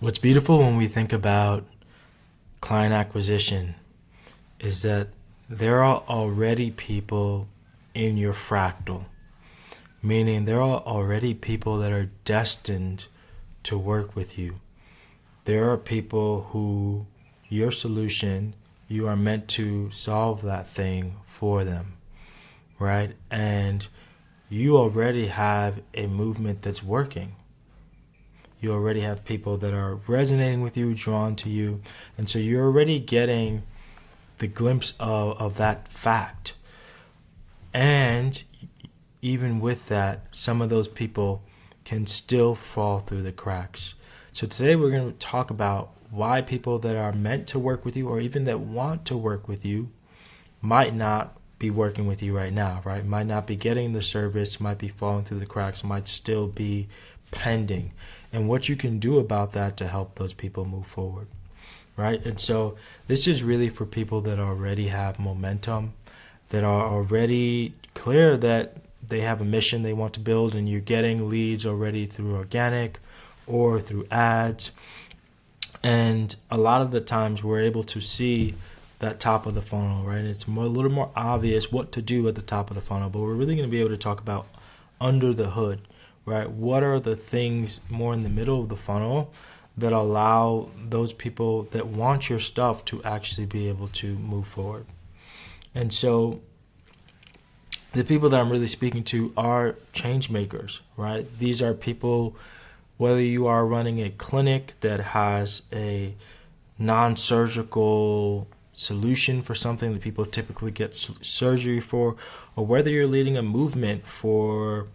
What's beautiful when we think about client acquisition is that there are already people in your fractal, meaning there are already people that are destined to work with you. There are people who your solution, you are meant to solve that thing for them, right? And you already have a movement that's working. You already have people that are resonating with you, drawn to you. And so you're already getting the glimpse of that fact. And even with that, some of those people can still fall through the cracks. So today we're going to talk about why people that are meant to work with you or even that want to work with you might not be working with you right now, right? Might not be getting the service, might be falling through the cracks, might still be pending, and what you can do about that to help those people move forward, right? And so this is really for people that already have momentum, that are already clear that they have a mission they want to build, and you're getting leads already through organic or through ads. And a lot of the times we're able to see that top of the funnel, right? It's a little more obvious what to do at the top of the funnel, but we're really going to be able to talk about under the hood, right? What are the things more in the middle of the funnel that allow those people that want your stuff to actually be able to move forward? And so the people that I'm really speaking to are change makers, right? These are people, whether you are running a clinic that has a non-surgical solution for something that people typically get surgery for, or whether you're leading a movement for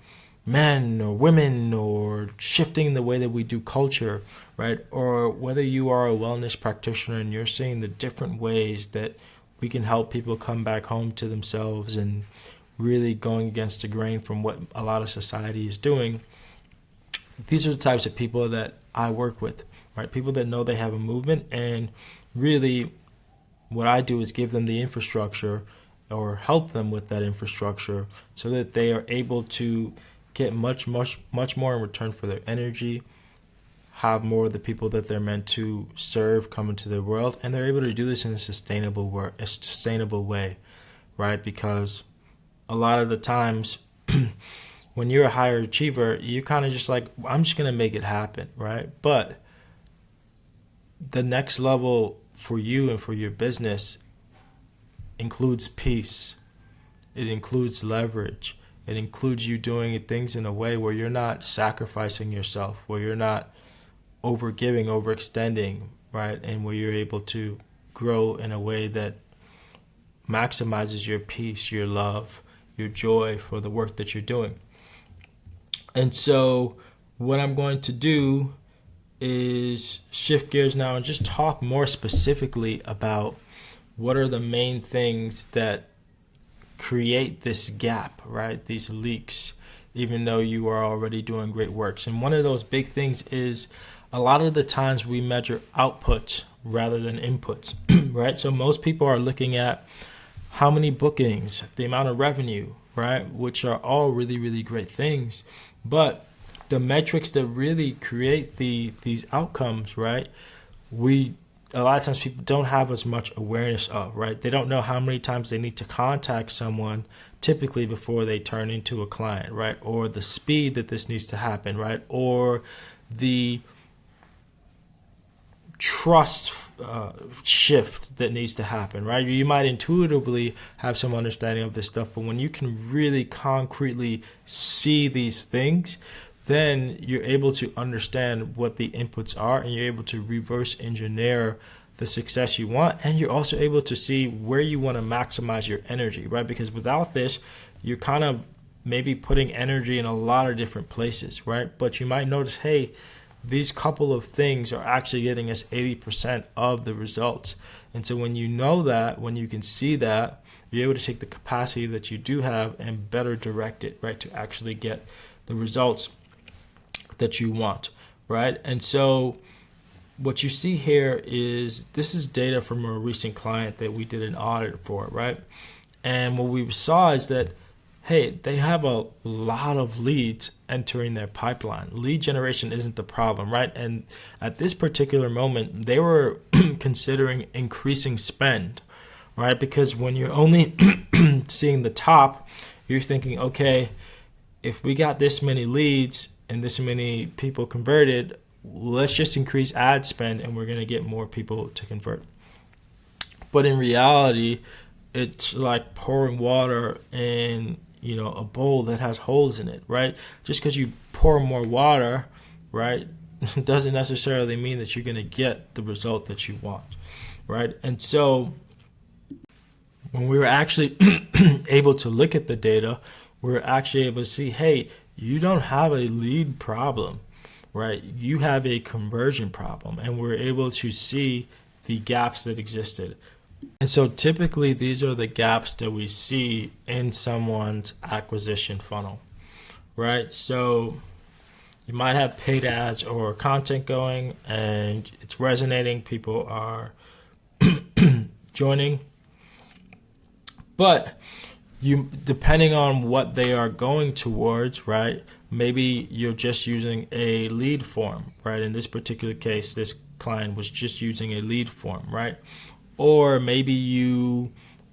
men or women or shifting the way that we do culture, right? Or whether you are a wellness practitioner and you're seeing the different ways that we can help people come back home to themselves and really going against the grain from what a lot of society is doing. These are the types of people that I work with, right? People that know they have a movement, and really what I do is give them the infrastructure or help them with that infrastructure so that they are able to get much more in return for their energy, have more of the people that they're meant to serve come into their world, and they're able to do this in a sustainable way, right? Because a lot of the times when you're a higher achiever, you kind of just like, I'm just going to make it happen, right? But the next level for you and for your business includes peace. It includes leverage. It includes you doing things in a way where you're not sacrificing yourself, where you're not overgiving, overextending, right? And where you're able to grow in a way that maximizes your peace, your love, your joy for the work that you're doing. And so what I'm going to do is shift gears now and just talk more specifically about what are the main things that create this gap, right? These leaks, even though you are already doing great works. And one of those big things is a lot of the times we measure outputs rather than inputs, right? So most people are looking at how many bookings, the amount of revenue, right? Which are all really, really great things. But the metrics that really create these outcomes, right? A lot of times people don't have as much awareness of, right? They don't know how many times they need to contact someone typically before they turn into a client, right? Or the speed that this needs to happen, right? Or the trust shift that needs to happen, right? You might intuitively have some understanding of this stuff, but when you can really concretely see these things, then you're able to understand what the inputs are, and you're able to reverse engineer the success you want, and you're also able to see where you want to maximize your energy, right? Because without this, you're kind of maybe putting energy in a lot of different places, right? But you might notice, hey, these couple of things are actually getting us 80% of the results. And so when you know that, when you can see that, you're able to take the capacity that you do have and better direct it, right, to actually get the results that you want, right? And so what you see here is this is data from a recent client that we did an audit for, right? And what we saw is that, hey, they have a lot of leads entering their pipeline. Lead generation isn't the problem, right? And at this particular moment, they were considering increasing spend, right? Because when you're only seeing the top, you're thinking, okay, if we got this many leads and this many people converted, let's just increase ad spend and we're going to get more people to convert. But in reality, it's like pouring water in, a bowl that has holes in it, right? Just because you pour more water, right, doesn't necessarily mean that you're going to get the result that you want, right? And so when we were actually able to look at the data, we were actually able to see, hey, you don't have a lead problem, right? You have a conversion problem. And we're able to see the gaps that existed. And so typically these are the gaps that we see in someone's acquisition funnel, right? So you might have paid ads or content going and it's resonating. People are joining. But depending on what they are going towards, right? Maybe you're just using a lead form, right? In this particular case, this client was just using a lead form, right? Or maybe you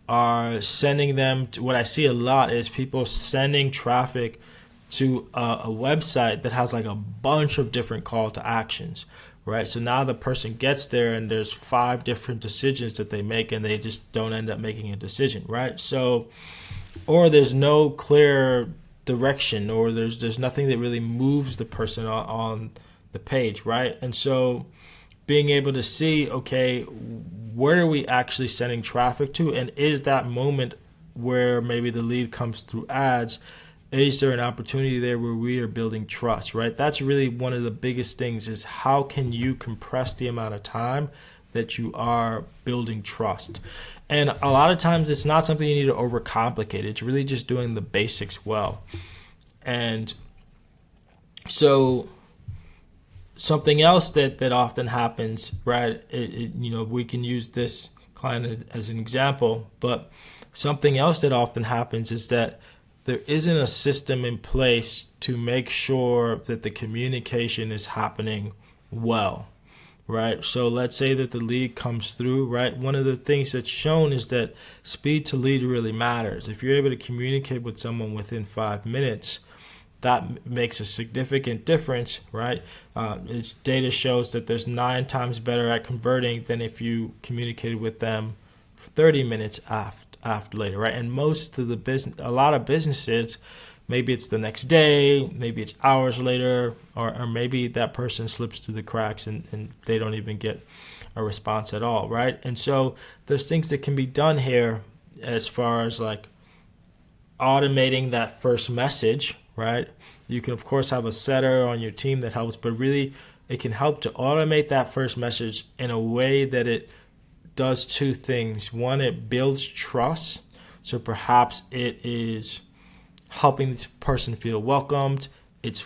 are sending them to, what I see a lot is people sending traffic to a website that has like a bunch of different call to actions, right? So now the person gets there and there's 5 different decisions that they make and they just don't end up making a decision, right? So, or there's no clear direction, or there's nothing that really moves the person on the page, right? And so being able to see, okay, where are we actually sending traffic to? And is that moment where maybe the lead comes through ads, is there an opportunity there where we are building trust, right? That's really one of the biggest things, is how can you compress the amount of time that you are building trust? And a lot of times it's not something you need to overcomplicate. It's really just doing the basics well. And so something else that often happens, right? We can use this client as an example, but something else that often happens is that there isn't a system in place to make sure that the communication is happening well, right? So let's say that the lead comes through, right? One of the things that's shown is that speed to lead really matters. If you're able to communicate with someone within 5 minutes, that makes a significant difference, right? Data shows that there's 9 times better at converting than if you communicated with them for 30 minutes after later, right? And most of a lot of businesses, maybe it's the next day, maybe it's hours later, or maybe that person slips through the cracks and they don't even get a response at all, right? And so there's things that can be done here as far as like automating that first message, right? You can, of course, have a setter on your team that helps, but really it can help to automate that first message in a way that it does 2 things. One, it builds trust. So perhaps it is helping this person feel welcomed. It's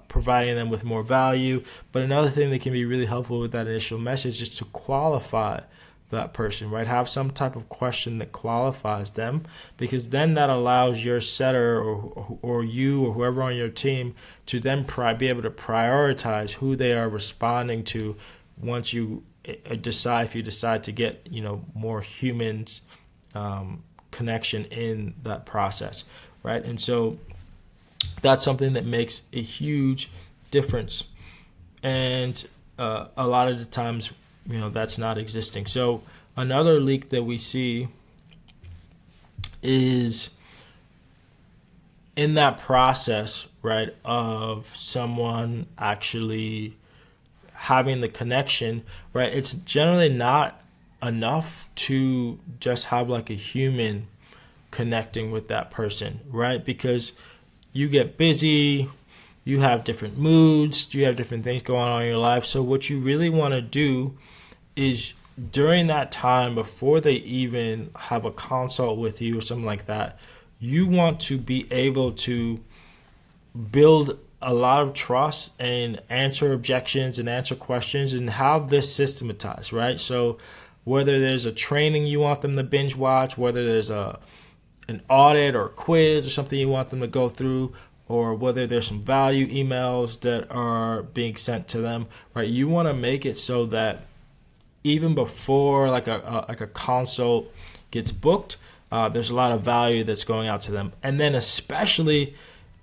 providing them with more value. But another thing that can be really helpful with that initial message is to qualify that person, right? Have some type of question that qualifies them, because then that allows your setter or you or whoever on your team to then be able to prioritize who they are responding to once you decide to get more humans connection in that process, right? And so that's something that makes a huge difference, and a lot of the times that's not existing. So another leak that we see is in that process, right, of someone actually having the connection, right? It's generally not enough to just have like a human connecting with that person, right? Because you get busy, you have different moods, you have different things going on in your life. So what you really want to do is during that time, before they even have a consult with you or something like that, you want to be able to build a lot of trust and answer objections and answer questions and have this systematized, right? So whether there's a training you want them to binge watch, whether there's a an audit or a quiz or something you want them to go through, or whether there's some value emails that are being sent to them, right? You want to make it so that even before like a consult gets booked, there's a lot of value that's going out to them. And then especially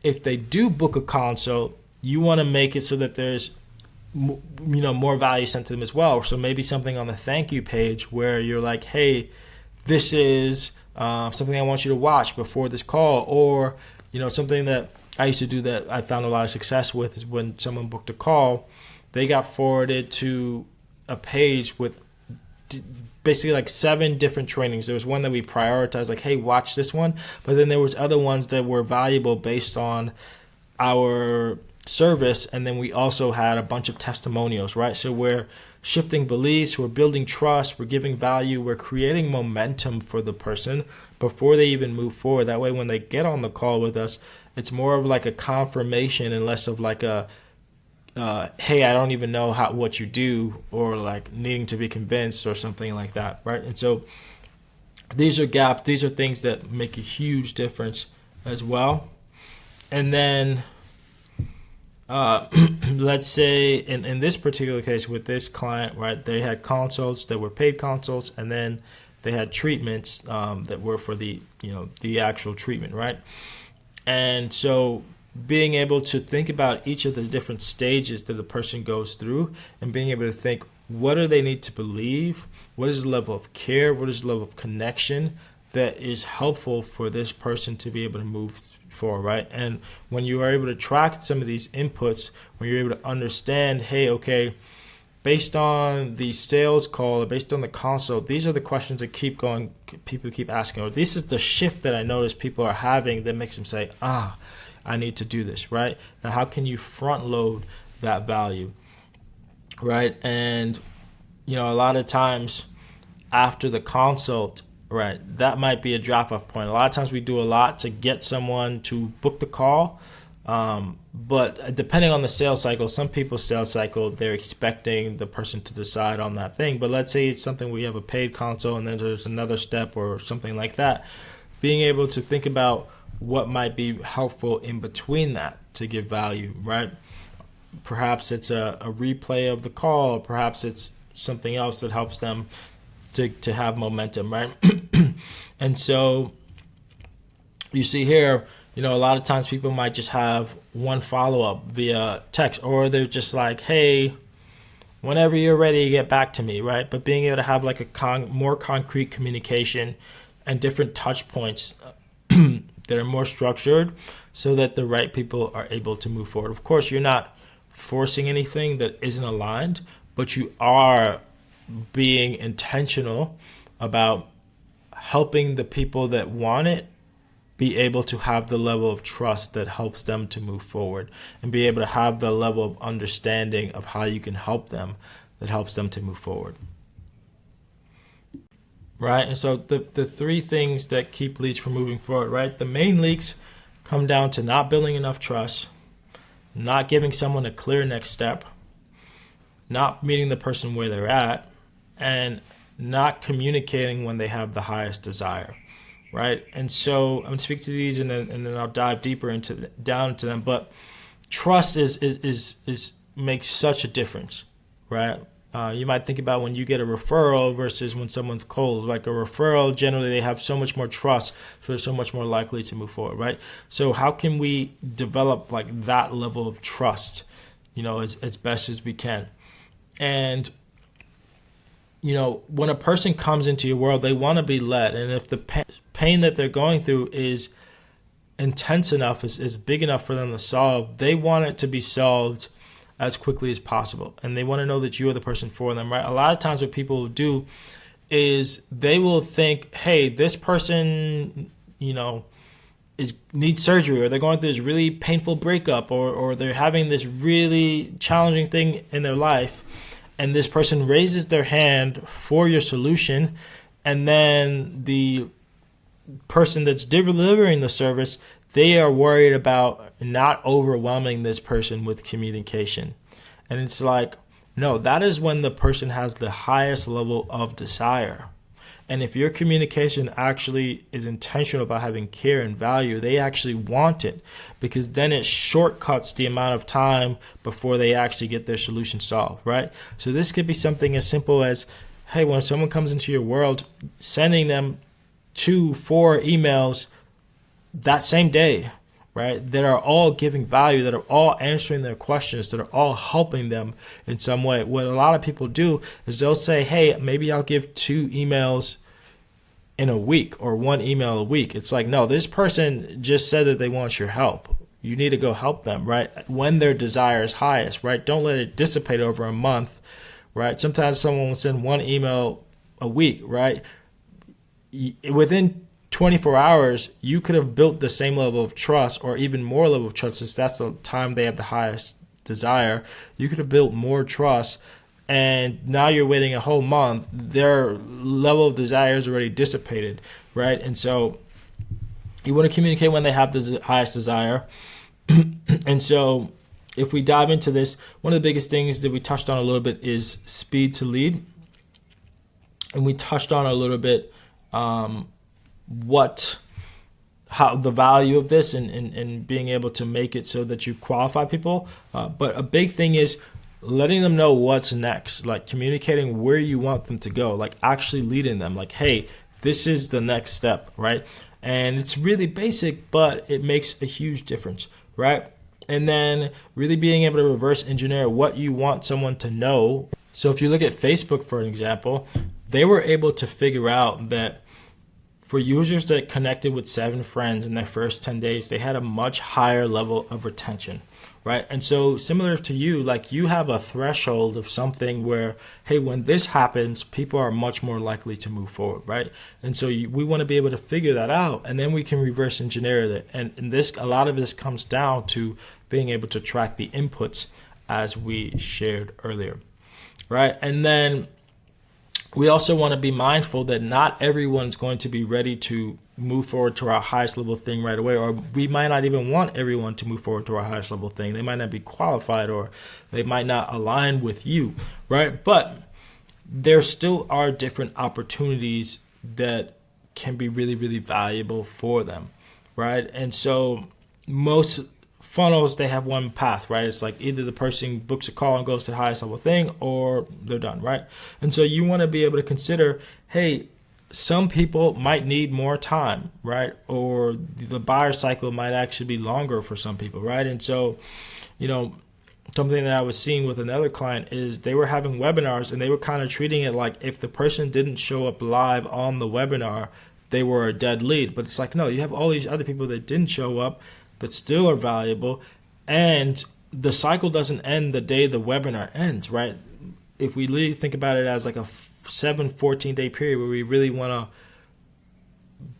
if they do book a consult, you want to make it so that there's more value sent to them as well. So maybe something on the thank you page where you're like, hey, this is something I want you to watch before this call, or something that I used to do that I found a lot of success with is when someone booked a call, they got forwarded to a page with basically like 7 different trainings. There was one that we prioritized, like, hey, watch this one. But then there was other ones that were valuable based on our service. And then we also had a bunch of testimonials, right? So we're shifting beliefs, we're building trust, we're giving value, we're creating momentum for the person before they even move forward. That way, when they get on the call with us, it's more of like a confirmation and less of like a, hey, I don't even know what you do, or like needing to be convinced or something like that, right? And so these are gaps. These are things that make a huge difference as well. And then let's say in this particular case with this client, right, they had consults that were paid consults, and then they had treatments that were for the actual treatment, right? And so being able to think about each of the different stages that the person goes through, and being able to think, what do they need to believe? What is the level of care? What is the level of connection that is helpful for this person to be able to move forward, right? And when you are able to track some of these inputs, when you're able to understand, hey, okay, based on the sales call, or based on the consult, these are the questions that people keep asking, or this is the shift that I notice people are having that makes them say, I need to do this, right? Now, how can you front load that value, right? And, a lot of times after the consult, right, that might be a drop-off point. A lot of times we do a lot to get someone to book the call, but depending on the sales cycle, some people's sales cycle, they're expecting the person to decide on that thing. But let's say it's something we have a paid consult and then there's another step or something like that. Being able to think about what might be helpful in between that to give value, right? Perhaps it's a replay of the call, or perhaps it's something else that helps them to have momentum, right? And so you see here, a lot of times people might just have one follow-up via text, or they're just like, hey, whenever you're ready, get back to me, right? But being able to have like a more concrete communication and different touch points that are more structured so that the right people are able to move forward. Of course, you're not forcing anything that isn't aligned, but you are being intentional about helping the people that want it be able to have the level of trust that helps them to move forward, and be able to have the level of understanding of how you can help them that helps them to move forward. Right? And so the 3 things that keep leads from moving forward, right? The main leaks come down to not building enough trust, not giving someone a clear next step, not meeting the person where they're at, and not communicating when they have the highest desire, right? And so I'm going to speak to these and then I'll dive deeper down into them. But trust is makes such a difference, right? You might think about when you get a referral versus when someone's cold. Like a referral, generally they have so much more trust, so they're so much more likely to move forward, right? So how can we develop like that level of trust, as best as we can? And, when a person comes into your world, they want to be led. And if the pain that they're going through is intense enough, is big enough for them to solve, they want it to be solved as quickly as possible. And they want to know that you are the person for them, right? A lot of times what people will do is they will think, hey, this person, needs surgery, or they're going through this really painful breakup, or they're having this really challenging thing in their life. And this person raises their hand for your solution, and then the person that's delivering the service, they are worried about not overwhelming this person with communication. And it's like, no, that is when the person has the highest level of desire. And if your communication actually is intentional about having care and value, they actually want it, because then it shortcuts the amount of time before they actually get their solution solved, right? So this could be something as simple as, hey, when someone comes into your world, sending them 2-4 emails that same day, right, that are all giving value, that are all answering their questions, that are all helping them in some way. What a lot of people do is they'll say, hey, maybe I'll give 2 emails in a week or 1 email a week. It's like, no, this person just said that they want your help. You need to go help them, right, when their desire is highest, right? Don't let it dissipate over a month, right? Sometimes someone will send 1 email a week, right? Within 24 hours, you could have built the same level of trust, or even more level of trust, since that's the time they have the highest desire. You could have built more trust, and now you're waiting a whole month. Their level of desire is already dissipated, right? And so you want to communicate when they have the highest desire. And so if we dive into this, one of the biggest things that we touched on a little bit is speed to lead. And we touched on a little bit how the value of this, and being able to make it so that you qualify people. But a big thing is letting them know what's next, like communicating where you want them to go, like actually leading them, like, hey, this is the next step, right? And it's really basic, but it makes a huge difference, right? And then really being able to reverse engineer what you want someone to know. So if you look at Facebook, for an example, they were able to figure out that for users that connected with 7 friends in their first 10 days, they had a much higher level of retention, right? And so similar to you, like you have a threshold of something where, hey, when this happens, people are much more likely to move forward, right? And so we want to be able to figure that out, and then we can reverse engineer it. And this, a lot of this comes down to being able to track the inputs, as we shared earlier, right? And then we also want to be mindful that not everyone's going to be ready to move forward to our highest level thing right away, or we might not even want everyone to move forward to our highest level thing. They might not be qualified, or they might not align with you, right? But there still are different opportunities that can be really, really valuable for them, right? And so most funnels, they have one path, right? It's like either the person books a call and goes to the highest level thing, or they're done, right? And so you want to be able to consider, hey, some people might need more time, right? Or the buyer cycle might actually be longer for some people, right? And so, something that I was seeing with another client is they were having webinars, and they were kind of treating it like if the person didn't show up live on the webinar, they were a dead lead. But it's like, no, you have all these other people that didn't show up that still are valuable, and the cycle doesn't end the day the webinar ends, right? If we really think about it as like a 14-day period where we really want to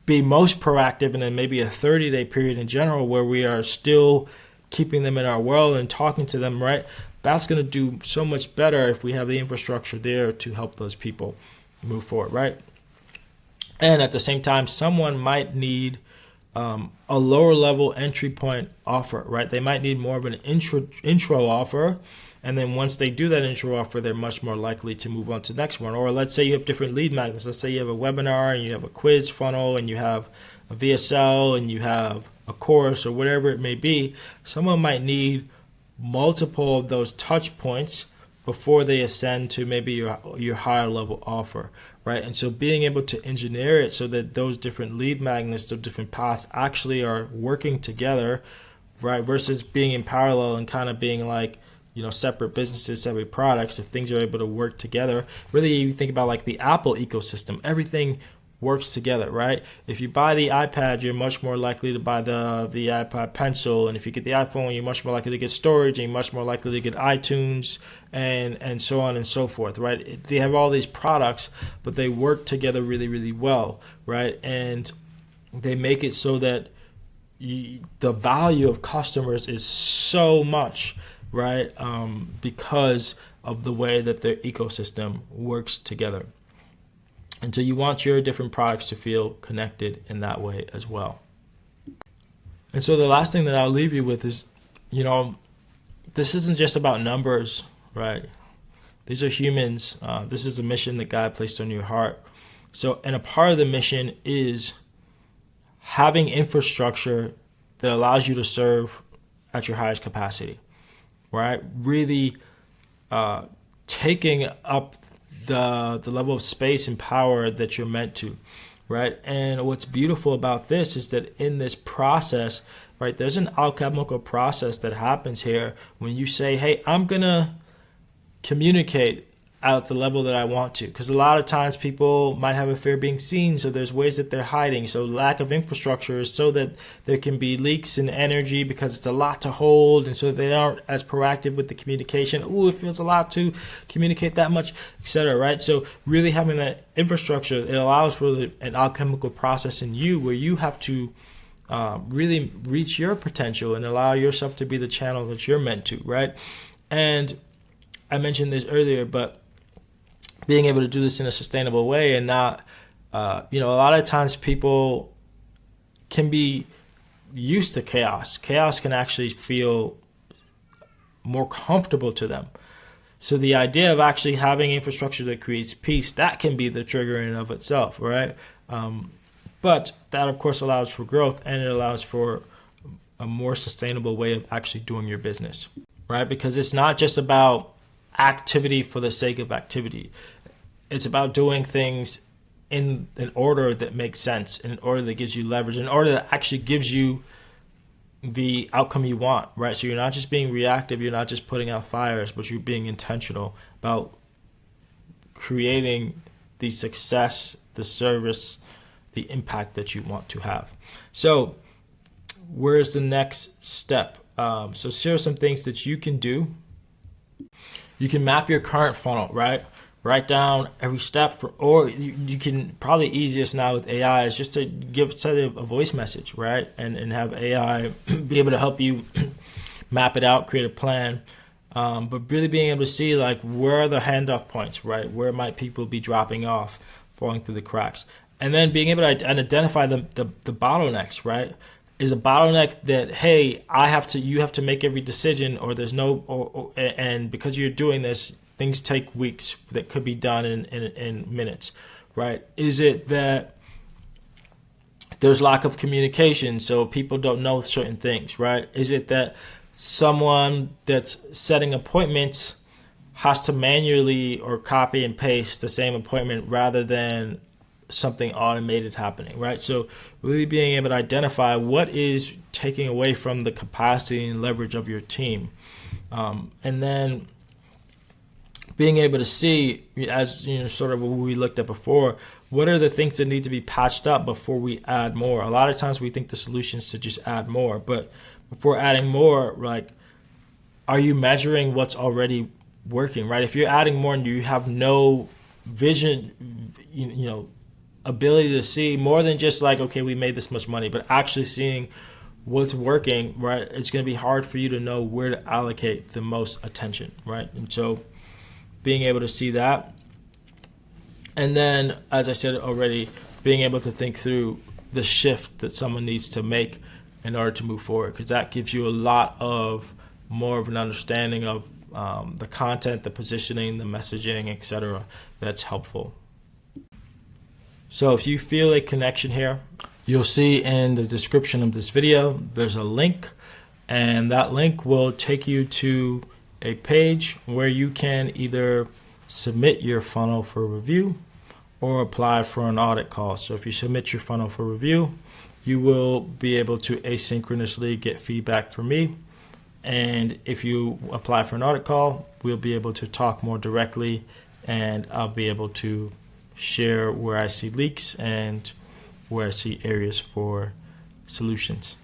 be most proactive, and then maybe a 30-day period in general where we are still keeping them in our world and talking to them, right? That's going to do so much better if we have the infrastructure there to help those people move forward, right? And at the same time, someone might need a lower level entry point offer, right? They might need more of an intro offer. And then once they do that intro offer, they're much more likely to move on to the next one. Or let's say you have different lead magnets. Let's say you have a webinar, and you have a quiz funnel, and you have a VSL, and you have a course, or whatever it may be. Someone might need multiple of those touch points before they ascend to maybe your higher level offer, right? And so being able to engineer it so that those different lead magnets, those different paths actually are working together, right? Versus being in parallel and kind of being like, separate businesses, separate products. If things are able to work together, really you think about like the Apple ecosystem, everything works together, right? If you buy the iPad, you're much more likely to buy the iPad Pencil, and if you get the iPhone, you're much more likely to get storage, and you're much more likely to get iTunes, and so on and so forth, right? They have all these products, but they work together really, really well, right? And they make it so that the value of customers is so much, right? Because of the way that their ecosystem works together. And so you want your different products to feel connected in that way as well. And so the last thing that I'll leave you with is, this isn't just about numbers, right? These are humans. This is a mission that God placed on your heart. So, and a part of the mission is having infrastructure that allows you to serve at your highest capacity, right? Really taking up the level of space and power that you're meant to, right? And what's beautiful about this is that in this process, right, there's an alchemical process that happens here when you say, hey, I'm going to communicate at the level that I want to. Because a lot of times people might have a fear of being seen, so there's ways that they're hiding. So lack of infrastructure is so that there can be leaks in energy because it's a lot to hold, and so they aren't as proactive with the communication. Ooh, it feels a lot to communicate that much, etc. Right? So really having that infrastructure, it allows for an alchemical process in you where you have to really reach your potential and allow yourself to be the channel that you're meant to, right? And I mentioned this earlier, but being able to do this in a sustainable way and not, a lot of times people can be used to chaos. Chaos can actually feel more comfortable to them. So the idea of actually having infrastructure that creates peace, that can be the trigger in and of itself, right? But that, of course, allows for growth, and it allows for a more sustainable way of actually doing your business, right? Because it's not just about activity for the sake of activity. It's about doing things in an order that makes sense, in an order that gives you leverage, in an order that actually gives you the outcome you want, right? So you're not just being reactive, you're not just putting out fires, but you're being intentional about creating the success, the service, the impact that you want to have. So where's the next step? So here are some things that you can do. You can map your current funnel, right? Write down every step, or you can, probably easiest now with AI is just to send a voice message, right? And have AI be able to help you map it out, create a plan. But really being able to see like where are the handoff points, right? Where might people be dropping off, falling through the cracks? And then being able to identify the bottlenecks, right? Is a bottleneck that, hey, you have to make every decision, or there's no, and because you're doing this, things take weeks that could be done in minutes, right? Is it that there's lack of communication, so people don't know certain things, right? Is it that someone that's setting appointments has to manually or copy and paste the same appointment rather than something automated happening, right? So really being able to identify what is taking away from the capacity and leverage of your team. And then being able to see, as sort of what we looked at before, what are the things that need to be patched up before we add more? A lot of times we think the solution is to just add more, but before adding more, like, are you measuring what's already working, right? If you're adding more and you have no vision, ability to see more than just like, okay, we made this much money, but actually seeing what's working, right? It's going to be hard for you to know where to allocate the most attention, right? And so being able to see that. And then, as I said already, being able to think through the shift that someone needs to make in order to move forward, because that gives you a lot of more of an understanding of the content, the positioning, the messaging, etc. That's helpful. So if you feel a connection here, you'll see in the description of this video, there's a link, and that link will take you to a page where you can either submit your funnel for review or apply for an audit call. So if you submit your funnel for review, you will be able to asynchronously get feedback from me. And if you apply for an audit call, we'll be able to talk more directly, and I'll be able to share where I see leaks and where I see areas for solutions.